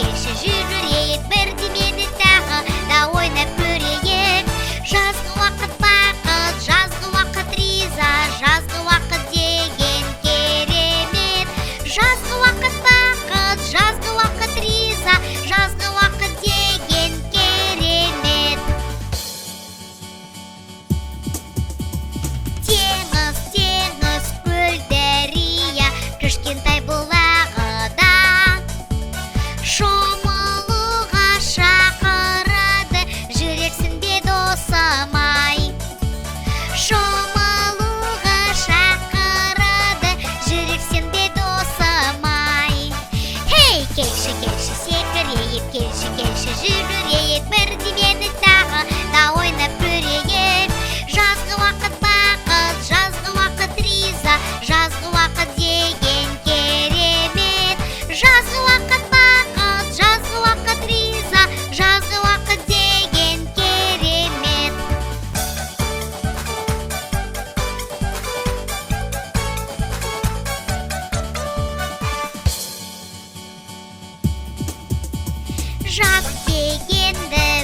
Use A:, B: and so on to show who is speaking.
A: келші жүрейік бірдемені тағы да ойнап көрейік. Жазғы уақыт бақыт, жазғы уақыт риза, жазғы уақыт деген керемет. Жазғы уақыт бақыт, жазғы уақыт риза, жазғы уақыт деген керемет. Теңіз, теңіз, көл, дария, кішкентай бұлағыда шомылуға шақырады, жүрексің бе досым-ай? Шомылуға шақырады, жүрексің бе досым-ай? Хей, келші, келші, секірейік, келші, келші, жүрейік бірдемені тағы да ойнап көрейік. Жазғы уақыт бақыт, жазғы уақыт риза, жазғы уақыт деген керемет. Жазғы уақыт бақыт, жазғы уақыт риза, жазғы уақыт деген керемет. Жаз дегенді